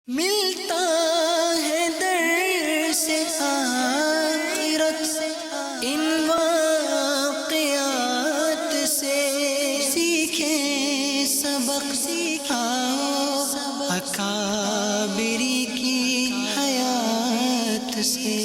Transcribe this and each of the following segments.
ملتا ہے در سے آخرت ان واقعات سے، سیکھیں سبق آؤ اکابری کی حیات سے۔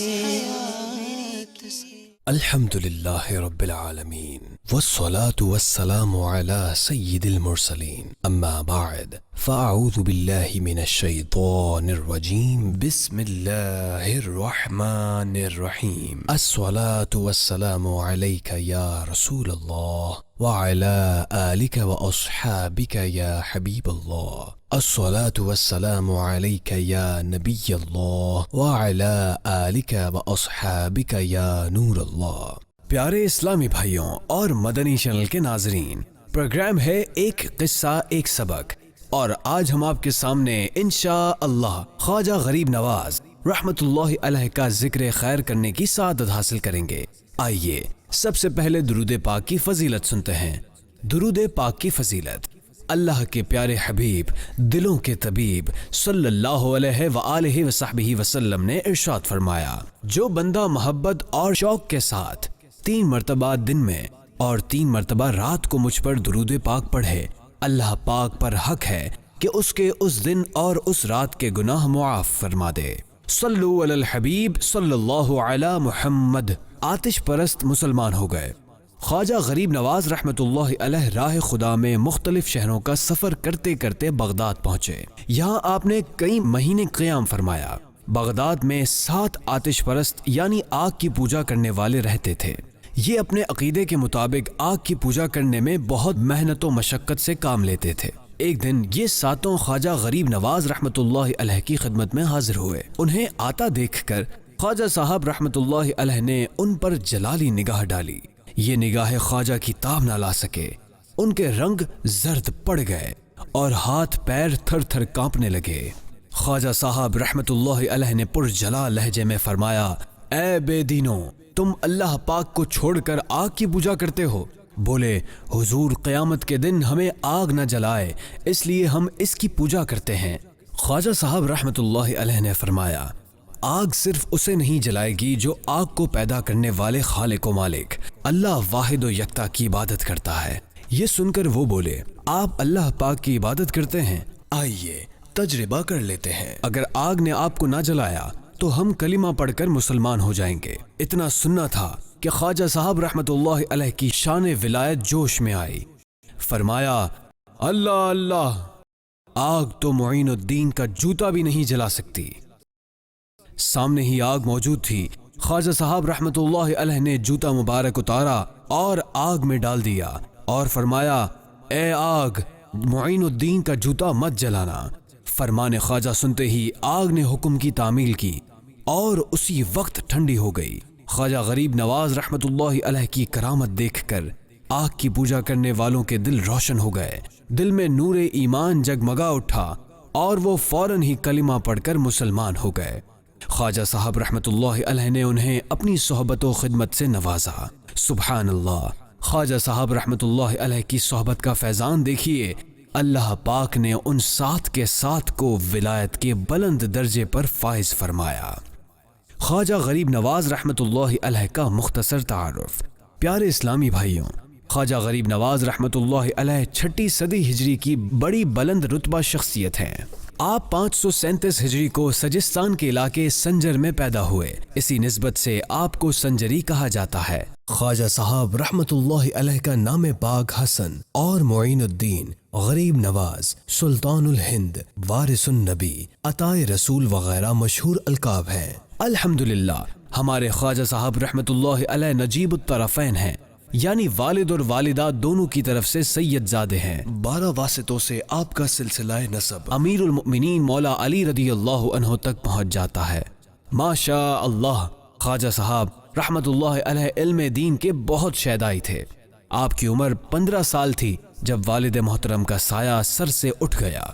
الحمد للہ رب العالمین والصلاة والسلام على سید المرسلین، اما بعد فاعوذ باللہ من الشیطان الرجیم، بسم اللہ الرحمن الرحیم۔ الصلاة والسلام علیک یا رسول اللہ وعلى آلک واصحابک یا حبیب اللہ، الصلاة والسلام علیک یا نبی اللہ وعلى آلک واصحابک یا نور اللہ۔ پیارے اسلامی بھائیوں اور مدنی چینل کے ناظرین، پروگرام ہے ایک قصہ ایک سبق، اور آج ہم آپ کے سامنے انشاءاللہ خواجہ غریب نواز رحمت اللہ علیہ کا ذکر خیر کرنے کی سعادت حاصل کریں گے۔ آئیے سب سے پہلے درود پاک کی فضیلت سنتے ہیں۔ درود پاک کی فضیلت۔ اللہ کے پیارے حبیب دلوں کے طبیب صلی اللہ علیہ وآلہ وصحبہ وسلم نے ارشاد فرمایا، جو بندہ محبت اور شوق کے ساتھ 3 مرتبہ دن میں اور 3 مرتبہ رات کو مجھ پر درود پاک پڑھے، اللہ پاک پر حق ہے کہ اس کے اس دن اور اس رات کے گناہ معاف فرما دے۔ صلو علی الحبیب صلی اللہ علی محمد۔ آتش پرست مسلمان ہو گئے۔ خواجہ غریب نواز رحمت اللہ علیہ راہ خدا میں مختلف شہروں کا سفر کرتے کرتے بغداد پہنچے۔ یہاں آپ نے کئی مہینے قیام فرمایا۔ بغداد میں 7 آتش پرست یعنی آگ کی پوجا کرنے والے رہتے تھے۔ یہ اپنے عقیدے کے مطابق آگ کی پوجا کرنے میں بہت محنت و مشقت سے کام لیتے تھے۔ ایک دن یہ 7 خواجہ غریب نواز رحمت اللہ علیہ کی خدمت میں حاضر ہوئے۔ انہیں آتا دیکھ کر خواجہ صاحب رحمت اللہ علیہ نے ان پر جلالی نگاہ ڈالی۔ یہ نگاہ خواجہ کی تاب نہ لا سکے، ان کے رنگ زرد پڑ گئے اور ہاتھ پیر تھر تھر کانپنے لگے۔ خواجہ صاحب رحمت اللہ علیہ نے پرجلال لہجے میں فرمایا، اے بے دینوں، تم اللہ پاک کو چھوڑ کر آگ کی پوجا کرتے ہو؟ بولے، حضور قیامت کے دن ہمیں آگ نہ جلائے اس لیے ہم اس کی پوجا کرتے ہیں۔ خواجہ صاحب رحمت اللہ علیہ نے فرمایا، آگ صرف اسے نہیں جلائے گی جو آگ کو پیدا کرنے والے خالق و مالک اللہ واحد و یکتا کی عبادت کرتا ہے۔ یہ سن کر وہ بولے، آپ اللہ پاک کی عبادت کرتے ہیں؟ آئیے تجربہ کر لیتے ہیں، اگر آگ نے آپ کو نہ جلایا تو ہم کلمہ پڑھ کر مسلمان ہو جائیں گے۔ اتنا سننا تھا کہ خواجہ صاحب رحمت اللہ علیہ کی شان ولایت جوش میں آئی۔ فرمایا، اللہ اللہ، آگ تو معین الدین کا جوتا بھی نہیں جلا سکتی۔ سامنے ہی آگ موجود تھی۔ خواجہ صاحب رحمت اللہ علیہ نے جوتا مبارک اتارا اور آگ میں ڈال دیا اور فرمایا، اے آگ، معین الدین کا جوتا مت جلانا۔ فرمان خواجہ سنتے ہی آگ نے حکم کی تعمیل کی اور اسی وقت ٹھنڈی ہو گئی۔ خواجہ غریب نواز رحمت اللہ علیہ کی کرامت دیکھ کر آگ کی پوجا کرنے والوں کے دل روشن ہو گئے، دل میں نور ایمان جگمگا اٹھا اور وہ فوراً ہی کلمہ پڑھ کر مسلمان ہو گئے۔ خواجہ صاحب رحمت اللہ علیہ نے انہیں اپنی صحبت و خدمت سے نوازا۔ سبحان اللہ، خواجہ صاحب رحمت اللہ علیہ کی صحبت کا فیضان دیکھیے۔ اللہ پاک نے ان 7 کے 7 کو ولایت کے بلند درجے پر فائز فرمایا۔ خواجہ غریب نواز رحمت اللہ علیہ کا مختصر تعارف۔ پیارے اسلامی بھائیوں، خواجہ غریب نواز رحمت اللہ علیہ 6 صدی ہجری کی بڑی بلند رتبہ شخصیت ہیں۔ آپ 537 ہجری کو سجستان کے علاقے سنجر میں پیدا ہوئے، اسی نسبت سے آپ کو سنجری کہا جاتا ہے۔ خواجہ صاحب رحمت اللہ علیہ کا نام پاک حسن اور معین الدین، غریب نواز، سلطان الہند، وارث النبی، عطائے رسول وغیرہ مشہور القاب ہیں۔ الحمدللہ ہمارے خواجہ صاحب رحمت اللہ علیہ نجیب الطرفین ہیں، یعنی والد اور والدہ دونوں کی طرف سے سید زادے ہیں۔ 12 واسطوں سے آپ کا سلسلہ نسب امیر المؤمنین مولا علی رضی اللہ عنہ تک پہنچ جاتا ہے۔ ماشاء اللہ، خواجہ صاحب رحمت اللہ علیہ علم دین کے بہت شیدائی تھے۔ آپ کی عمر 15 سال تھی جب والد محترم کا سایہ سر سے اٹھ گیا۔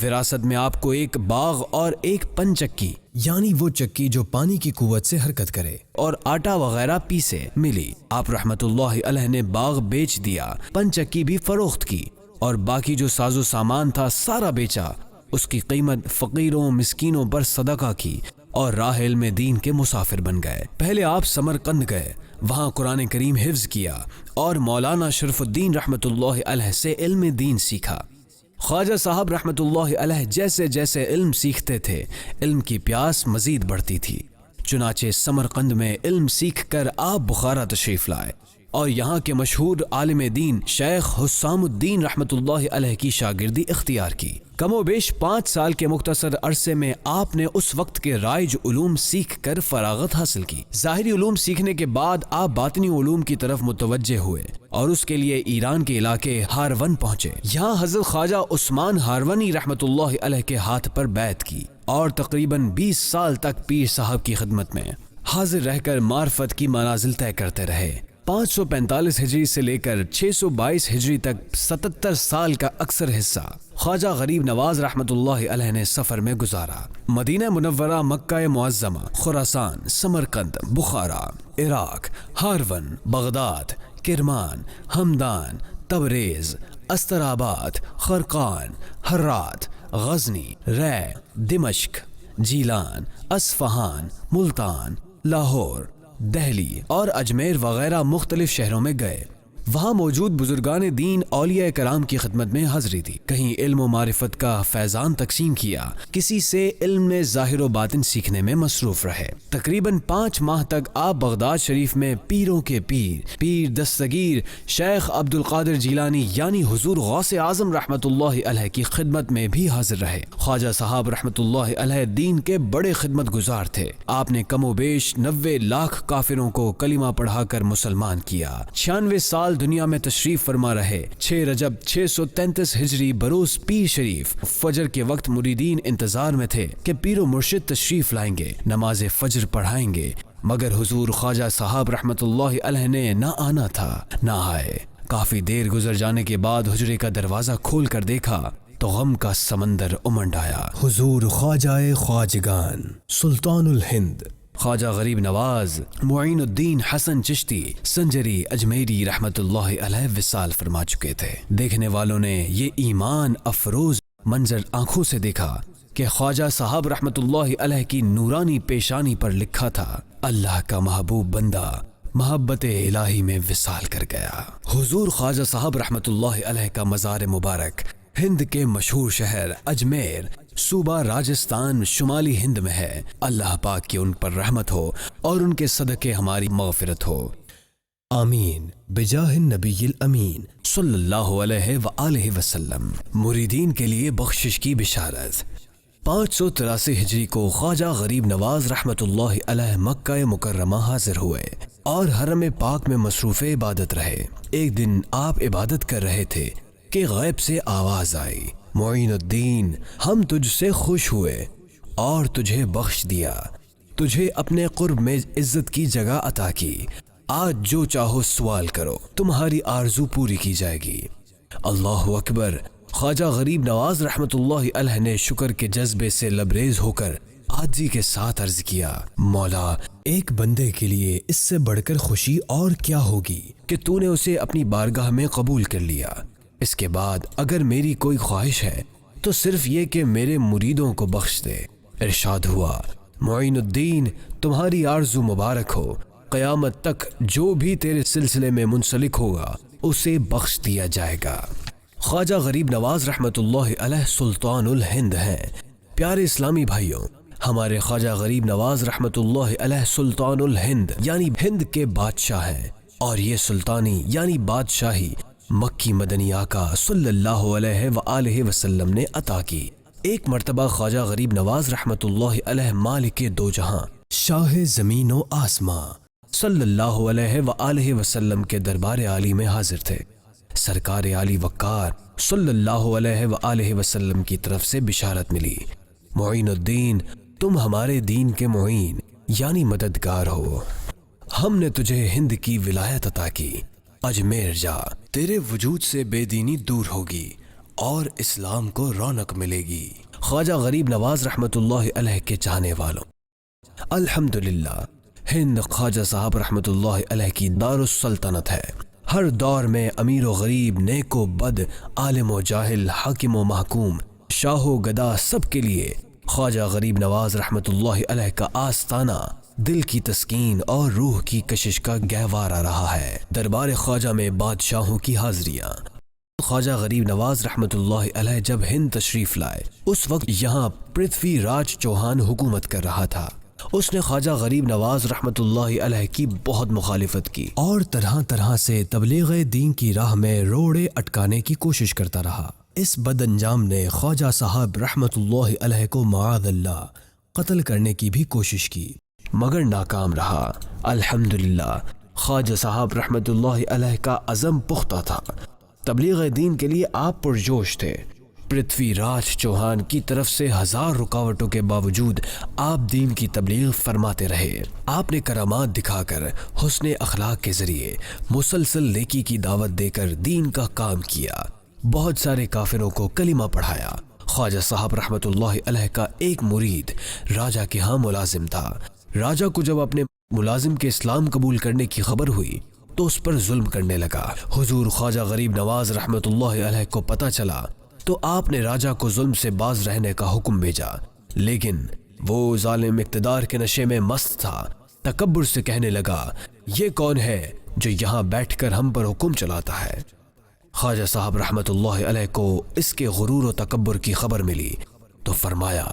وراثت میں آپ کو ایک باغ اور ایک پن چکی، یعنی وہ چکی جو پانی کی قوت سے حرکت کرے اور آٹا وغیرہ پیسے، ملی۔ آپ رحمت اللہ علیہ نے باغ بیچ دیا، پن چکی بھی فروخت کی اور باقی جو ساز و سامان تھا سارا بیچا اس کی قیمت فقیروں مسکینوں پر صدقہ کی اور راہ علم دین کے مسافر بن گئے۔ پہلے آپ سمرقند گئے، وہاں قرآن کریم حفظ کیا اور مولانا شرف الدین رحمۃ اللہ علیہ سے علم دین سیکھا۔ خواجہ صاحب رحمۃ اللہ علیہ جیسے جیسے علم سیکھتے تھے، علم کی پیاس مزید بڑھتی تھی۔ چنانچہ سمرقند میں علم سیکھ کر آپ بخارا تشریف لائے اور یہاں کے مشہور عالم دین شیخ حسام الدین رحمۃ اللہ علیہ کی شاگردی اختیار کی۔ کم و بیش 5 سال کے مختصر عرصے میں آپ نے اس وقت کے رائج علوم سیکھ کر فراغت حاصل کی۔ ظاہری علوم سیکھنے کے بعد آپ باطنی علوم کی طرف متوجہ ہوئے اور اس کے لیے ایران کے علاقے ہارون پہنچے۔ یہاں حضرت خواجہ عثمان ہارونی رحمۃ اللہ علیہ کے ہاتھ پر بیعت کی اور تقریباً 20 سال تک پیر صاحب کی خدمت میں حاضر رہ کر معرفت کی منازل طے کرتے رہے۔ 545 ہجری سے لے کر 622 ہجری تک 77 سال کا اکثر حصہ خواجہ غریب نواز رحمۃ اللہ علیہ نے سفر میں گزارا۔ مدینہ منورہ، مکہ معظمہ، خراسان، سمرقند، بخارا، عراق، ہارون، بغداد، کرمان، ہمدان، تبریز، استراباد، خرقان، ہرات، غزنی، رے، دمشق، جیلان، اصفہان، ملتان، لاہور، دہلی اور اجمیر وغیرہ مختلف شہروں میں گئے۔ وہاں موجود بزرگان دین اولیاء کرام کی خدمت میں حاضری دی، کہیں علم و معرفت کا فیضان تقسیم کیا، کسی سے علم میں ظاہر و باطن سیکھنے میں مصروف رہے۔ تقریباً 5 ماہ تک آپ بغداد شریف میں پیروں کے پیر دستگیر شیخ عبد القادر جیلانی یعنی حضور غوث اعظم رحمۃ اللہ علیہ کی خدمت میں بھی حاضر رہے۔ خواجہ صاحب رحمۃ اللہ علیہ دین کے بڑے خدمت گزار تھے۔ آپ نے کم و بیش 90 لاکھ کافروں کو کلمہ پڑھا کر مسلمان کیا۔ 96 سال دنیا میں تشریف فرما رہے۔ 6 رجب 633 ہجری بروز پیر شریف فجر کے وقت مریدین انتظار میں تھے کہ پیر و مرشد تشریف لائیں گے، نماز فجر پڑھائیں گے، مگر حضور خواجہ صاحب رحمۃ اللہ علیہ نے نہ آنا تھا، نہ آئے۔ کافی دیر گزر جانے کے بعد حجرے کا دروازہ کھول کر دیکھا تو غم کا سمندر امنڈ آیا۔ حضور خواجہ خواجگان سلطان الہند خواجہ غریب نواز معین الدین حسن چشتی سنجری اجمیری رحمت اللہ علیہ وصال فرما چکے تھے۔ دیکھنے والوں نے یہ ایمان افروز منظر آنکھوں سے دیکھا کہ خواجہ صاحب رحمت اللہ علیہ کی نورانی پیشانی پر لکھا تھا، اللہ کا محبوب بندہ محبت الہی میں وصال کر گیا۔ حضور خواجہ صاحب رحمت اللہ علیہ کا مزار مبارک ہند کے مشہور شہر اجمیر صوبہ راجستھان شمالی ہند میں ہے۔ اللہ پاک کی ان پر رحمت ہو اور ان کے صدقے ہماری مغفرت ہو، آمین بجاہ النبی الامین صلی اللہ علیہ وآلہ وسلم۔ مریدین کے لیے بخشش کی بشارت۔ 583 ہجری کو خواجہ غریب نواز رحمت اللہ علیہ مکہ مکرمہ حاضر ہوئے اور حرم پاک میں مصروف عبادت رہے۔ ایک دن آپ عبادت کر رہے تھے کہ غیب سے آواز آئی، معین الدین ہم تجھ سے خوش ہوئے اور تجھے بخش دیا، تجھے اپنے قرب میں عزت کی جگہ عطا کی، آج جو چاہو سوال کرو، تمہاری آرزو پوری کی جائے گی۔ اللہ اکبر۔ خواجہ غریب نواز رحمت اللہ علیہ نے شکر کے جذبے سے لبریز ہو کر عاجزی کے ساتھ عرض کیا، مولا ایک بندے کے لیے اس سے بڑھ کر خوشی اور کیا ہوگی کہ تو نے اسے اپنی بارگاہ میں قبول کر لیا۔ اس کے بعد اگر میری کوئی خواہش ہے تو صرف یہ کہ میرے مریدوں کو بخش دے۔ ارشاد ہوا، معین الدین تمہاری آرزو مبارک ہو، قیامت تک جو بھی تیرے سلسلے میں منسلک ہوگا اسے بخش دیا جائے گا۔ خواجہ غریب نواز رحمت اللہ علیہ سلطان الہند ہیں۔ پیارے اسلامی بھائیوں، ہمارے خواجہ غریب نواز رحمت اللہ علیہ سلطان الہند یعنی ہند کے بادشاہ ہیں، اور یہ سلطانی یعنی بادشاہی مکی مدنی آقا صلی اللہ علیہ وآلہ وسلم نے عطا کی۔ ایک مرتبہ خواجہ غریب نواز رحمت اللہ علیہ مالک دو جہاں شاہ زمین و آسماں صلی اللہ علیہ وآلہ وسلم کے دربار عالی میں حاضر تھے۔ سرکار عالی وقار صلی اللہ علیہ وآلہ وسلم کی طرف سے بشارت ملی، معین الدین تم ہمارے دین کے معین یعنی مددگار ہو، ہم نے تجھے ہند کی ولایت عطا کی، اجمیر جا، تیرے وجود سے بے دینی دور ہوگی اور اسلام کو رونق ملے گی۔ خواجہ غریب نواز رحمت اللہ علیہ کے چاہنے والوں، الحمدللہ ہند خواجہ صاحب رحمت اللہ علیہ کی دار السلطنت ہے۔ ہر دور میں امیر و غریب، نیک و بد، عالم و جاہل، حاکم و محکوم، شاہ و گدا سب کے لیے خواجہ غریب نواز رحمت اللہ علیہ کا آستانہ دل کی تسکین اور روح کی کشش کا گہوارہ رہا ہے۔ دربار خواجہ میں بادشاہوں کی حاضریاں۔ خواجہ غریب نواز رحمت اللہ علیہ جب ہند تشریف لائے اس وقت یہاں پرتھوی راج چوہان حکومت کر رہا تھا۔ اس نے خواجہ غریب نواز رحمت اللہ علیہ کی بہت مخالفت کی اور طرح طرح سے تبلیغ دین کی راہ میں روڑے اٹکانے کی کوشش کرتا رہا۔ اس بد انجام نے خواجہ صاحب رحمت اللہ علیہ کو معاذ اللہ قتل کرنے کی بھی کوشش کی مگر ناکام رہا۔ الحمدللہ خواجہ صاحب رحمت اللہ علیہ کا عزم پختہ تھا۔ تبلیغ دین کے لیے آپ پرجوش تھے۔ پرتھوی راج چوہان کی طرف سے ہزار رکاوٹوں کے باوجود آپ دین کی تبلیغ فرماتے رہے۔ آپ نے کرامات دکھا کر حسن اخلاق کے ذریعے مسلسل نیکی کی دعوت دے کر دین کا کام کیا۔ بہت سارے کافروں کو کلمہ پڑھایا۔ خواجہ صاحب رحمت اللہ علیہ کا ایک مرید راجہ کے ہاں ملازم تھا۔ راجہ کو جب اپنے ملازم کے اسلام قبول کرنے کی خبر ہوئی تو اس پر ظلم کرنے لگا۔ حضور خواجہ غریب نواز رحمت اللہ علیہ کو پتہ چلا تو آپ نے راجہ کو ظلم سے باز رہنے کا حکم بھیجا، لیکن وہ ظالم اقتدار کے نشے میں مست تھا۔ تکبر سے کہنے لگا، یہ کون ہے جو یہاں بیٹھ کر ہم پر حکم چلاتا ہے؟ خواجہ صاحب رحمت اللہ علیہ کو اس کے غرور و تکبر کی خبر ملی تو فرمایا،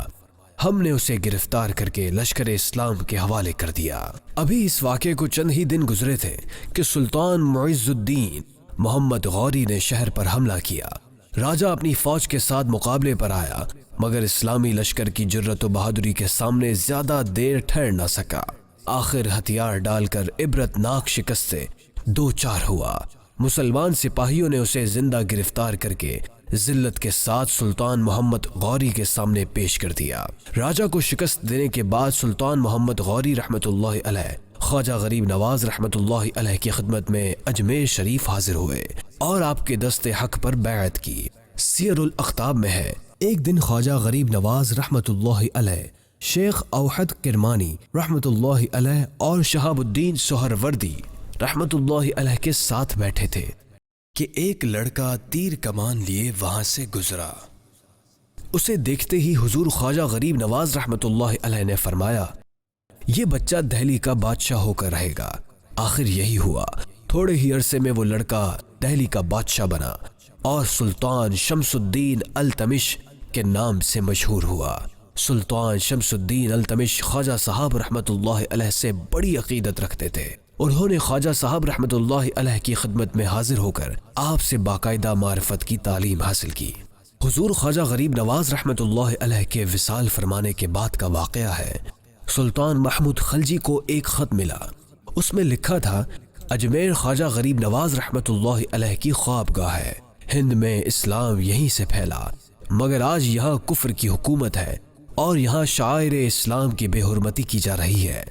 ہم نے اسے گرفتار کر کے لشکر اسلام کے حوالے کر دیا۔ ابھی اس واقعے کو چند ہی دن گزرے تھے کہ سلطان معز الدین محمد غوری نے شہر پر حملہ کیا۔ راجہ اپنی فوج کے ساتھ مقابلے پر آیا مگر اسلامی لشکر کی جرت و بہادری کے سامنے زیادہ دیر ٹھہر نہ سکا۔ آخر ہتھیار ڈال کر عبرت ناک شکست سے دو چار ہوا۔ مسلمان سپاہیوں نے اسے زندہ گرفتار کر کے ذلت کے ساتھ سلطان محمد غوری کے سامنے پیش کر دیا۔ راجہ کو شکست دینے کے بعد سلطان محمد غوری رحمت اللہ علیہ خواجہ غریب نواز رحمت اللہ علیہ کی خدمت میں اجمیر شریف حاضر ہوئے اور آپ کے دست حق پر بیعت کی۔ سیر الاخطاب میں ہے، ایک دن خواجہ غریب نواز رحمت اللہ علیہ، شیخ اوحد کرمانی رحمت اللہ علیہ اور شہاب الدین سہروردی رحمت اللہ علیہ کے ساتھ بیٹھے تھے کہ ایک لڑکا تیر کمان لیے وہاں سے گزرا۔ اسے دیکھتے ہی حضور خواجہ غریب نواز رحمت اللہ علیہ نے فرمایا، یہ بچہ دہلی کا بادشاہ ہو کر رہے گا۔ آخر یہی ہوا، تھوڑے ہی عرصے میں وہ لڑکا دہلی کا بادشاہ بنا اور سلطان شمس الدین التمش کے نام سے مشہور ہوا۔ سلطان شمس الدین التمش خواجہ صاحب رحمت اللہ علیہ سے بڑی عقیدت رکھتے تھے۔ انہوں نے خواجہ صاحب رحمت اللہ علیہ کی خدمت میں حاضر ہو کر آپ سے باقاعدہ معرفت کی تعلیم حاصل کی۔ حضور خواجہ غریب نواز رحمت اللہ علیہ کے وصال فرمانے کے بعد کا واقعہ ہے۔ سلطان محمود خلجی کو ایک خط ملا، اس میں لکھا تھا، اجمیر خواجہ غریب نواز رحمت اللہ علیہ کی خوابگاہ ہے۔ ہند میں اسلام یہیں سے پھیلا مگر آج یہاں کفر کی حکومت ہے اور یہاں شاعر اسلام کی بے حرمتی کی جا رہی ہے۔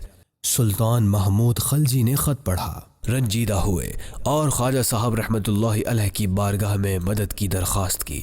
سلطان محمود خلجی نے خط پڑھا، رنجیدہ ہوئے اور خواجہ صاحب رحمت اللہ علیہ کی بارگاہ میں مدد کی درخواست کی۔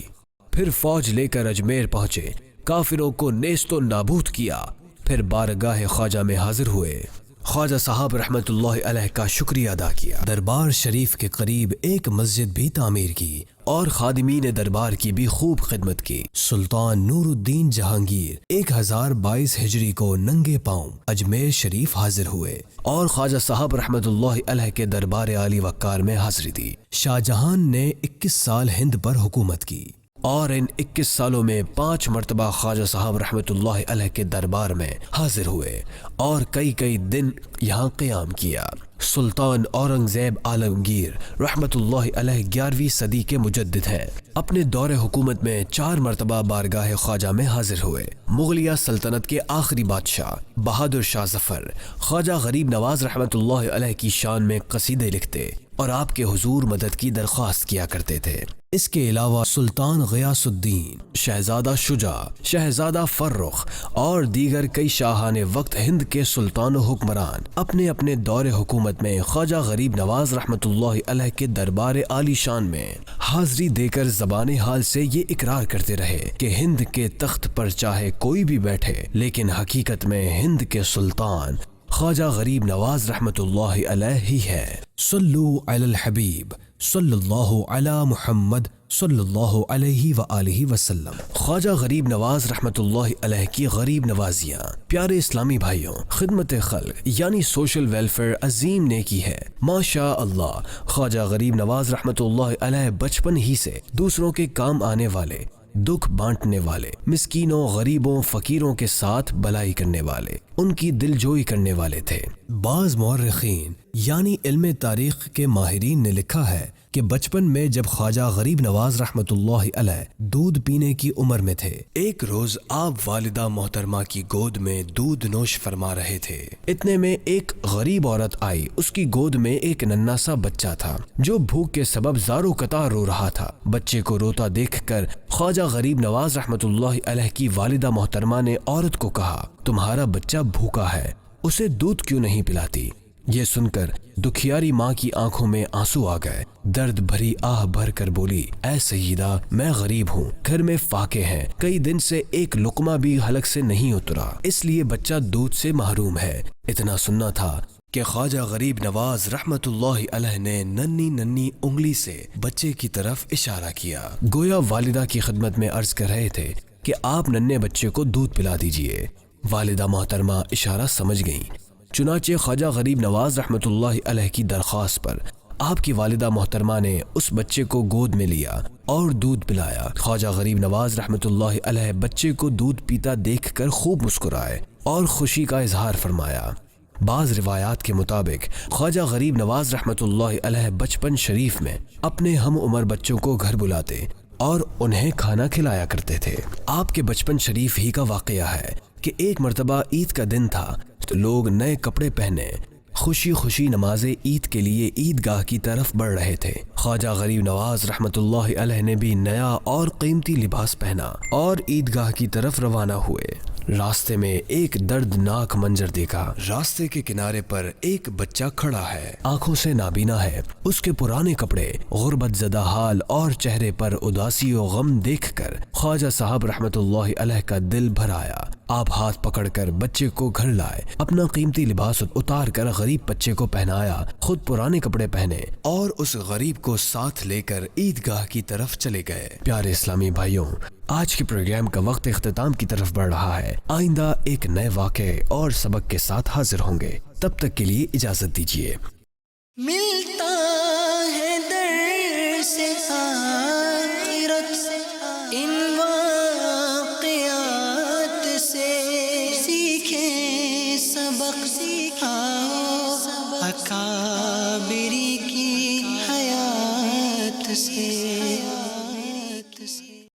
پھر فوج لے کر اجمیر پہنچے، کافروں کو نیست و نابود کیا، پھر بارگاہ خواجہ میں حاضر ہوئے، خواجہ صاحب رحمت اللہ علیہ کا شکریہ ادا کیا، دربار شریف کے قریب ایک مسجد بھی تعمیر کی اور خادمین دربار کی بھی خوب خدمت کی۔ سلطان نور الدین جہانگیر 1022 ہجری کو ننگے پاؤں اجمیر شریف حاضر ہوئے اور خواجہ صاحب رحمت اللہ علیہ کے دربار عالی وقار میں حاضری دی۔ شاہ جہان نے 21 سال ہند پر حکومت کی اور ان 21 سالوں میں 5 مرتبہ خواجہ صاحب رحمت اللہ علیہ کے دربار میں حاضر ہوئے اور کئی دن یہاں قیام کیا۔ سلطان اورنگزیب عالمگیر رحمت اللہ علیہ 11ویں صدی کے مجدد ہیں۔ اپنے دور حکومت میں 4 مرتبہ بارگاہ خواجہ میں حاضر ہوئے۔ مغلیہ سلطنت کے آخری بادشاہ بہادر شاہ ظفر خواجہ غریب نواز رحمت اللہ علیہ کی شان میں قصیدے لکھتے اور آپ کے حضور مدد کی درخواست کیا کرتے تھے۔ اس کے علاوہ سلطان غیاث الدین، شہزادہ شجاع، شہزادہ فرخ اور دیگر کئی شاہان وقت ہند کے سلطان و حکمران اپنے اپنے دور حکومت میں خواجہ غریب نواز رحمت اللہ علیہ کے دربار عالی شان میں حاضری دے کر زبان حال سے یہ اقرار کرتے رہے کہ ہند کے تخت پر چاہے کوئی بھی بیٹھے لیکن حقیقت میں ہند کے سلطان خواجہ غریب نواز رحمت اللہ علیہ ہی ہے۔ صلو علی الحبیب صلی اللہ علی محمد صلی اللہ علیہ وآلہ وسلم۔ خواجہ غریب نواز رحمۃ اللہ علیہ کی غریب نوازیاں۔ پیارے اسلامی بھائیوں، خدمت خلق یعنی سوشل ویلفیئر عظیم نیکی ہے۔ ماشاء اللہ، خواجہ غریب نواز رحمۃ اللہ علیہ بچپن ہی سے دوسروں کے کام آنے والے، دکھ بانٹنے والے، مسکینوں، غریبوں، فقیروں کے ساتھ بھلائی کرنے والے، ان کی دل جوئی کرنے والے تھے۔ بعض مورخین یعنی علم تاریخ کے ماہرین نے لکھا ہے کہ بچپن میں جب خواجہ غریب نواز رحمۃ اللہ علیہ دودھ پینے کی عمر میں تھے، ایک روز آپ والدہ محترمہ کی گود میں دودھ نوش فرما رہے تھے۔ اتنے میں ایک غریب عورت آئی، اس کی گود میں ایک ننھا سا بچہ تھا جو بھوک کے سبب زارو قطار رو رہا تھا۔ بچے کو روتا دیکھ کر خواجہ غریب نواز رحمۃ اللہ علیہ کی والدہ محترمہ نے عورت کو کہا، تمہارا بچہ بھوکا ہے، اسے دودھ کیوں نہیں پلاتی؟ یہ سن کر دکھیاری ماں کی آنکھوں میں آنسو آ گئے، درد بھری آہ بھر کر بولی، اے سیدہ، میں غریب ہوں، گھر میں فاقے ہیں، کئی دن سے ایک لقمہ بھی حلق سے نہیں اترا، اس لیے بچہ دودھ سے محروم ہے۔ اتنا سننا تھا کہ خواجہ غریب نواز رحمۃ اللہ علیہ نے ننھی ننھی انگلی سے بچے کی طرف اشارہ کیا، گویا والدہ کی خدمت میں عرض کر رہے تھے کہ آپ ننھے بچے کو دودھ پلا دیجئے۔ والدہ محترمہ اشارہ سمجھ گئیں، چنانچہ خواجہ غریب نواز رحمۃ اللہ علیہ کی درخواست پر آپ کی والدہ محترمہ نے اس بچے کو گود میں لیا اور دودھ پلایا۔ خواجہ غریب نواز رحمۃ اللہ علیہ بچے کو دودھ پیتا دیکھ کر خوب مسکرائے اور خوشی کا اظہار فرمایا۔ بعض روایات کے مطابق خواجہ غریب نواز رحمۃ اللہ علیہ بچپن شریف میں اپنے ہم عمر بچوں کو گھر بلاتے اور انہیں کھانا کھلایا کرتے تھے۔ آپ کے بچپن شریف ہی کا واقعہ ہے کہ ایک مرتبہ عید کا دن تھا تو لوگ نئے کپڑے پہنے خوشی خوشی نماز عید کے لیے عیدگاہ کی طرف بڑھ رہے تھے۔ خواجہ غریب نواز رحمۃ اللہ علیہ نے بھی نیا اور قیمتی لباس پہنا اور عیدگاہ کی طرف روانہ ہوئے۔ راستے میں ایک دردناک منظر دیکھا۔ راستے کے کنارے پر ایک بچہ کھڑا ہے، آنکھوں سے نابینا ہے، اس کے پرانے کپڑے، غربت زدہ حال اور چہرے پر اداسی و غم دیکھ کر خواجہ صاحب رحمۃ اللہ علیہ کا دل بھر آیا۔ آپ ہاتھ پکڑ کر بچے کو گھر لائے، اپنا قیمتی لباس اتار کر غریب بچے کو پہنایا، خود پرانے کپڑے پہنے اور اس غریب کو ساتھ لے کر عیدگاہ کی طرف چلے گئے۔ پیارے اسلامی بھائیوں، آج کے پروگرام کا وقت اختتام کی طرف بڑھ رہا ہے۔ آئندہ ایک نئے واقعے اور سبق کے ساتھ حاضر ہوں گے، تب تک کے لیے اجازت دیجیے۔ ملتا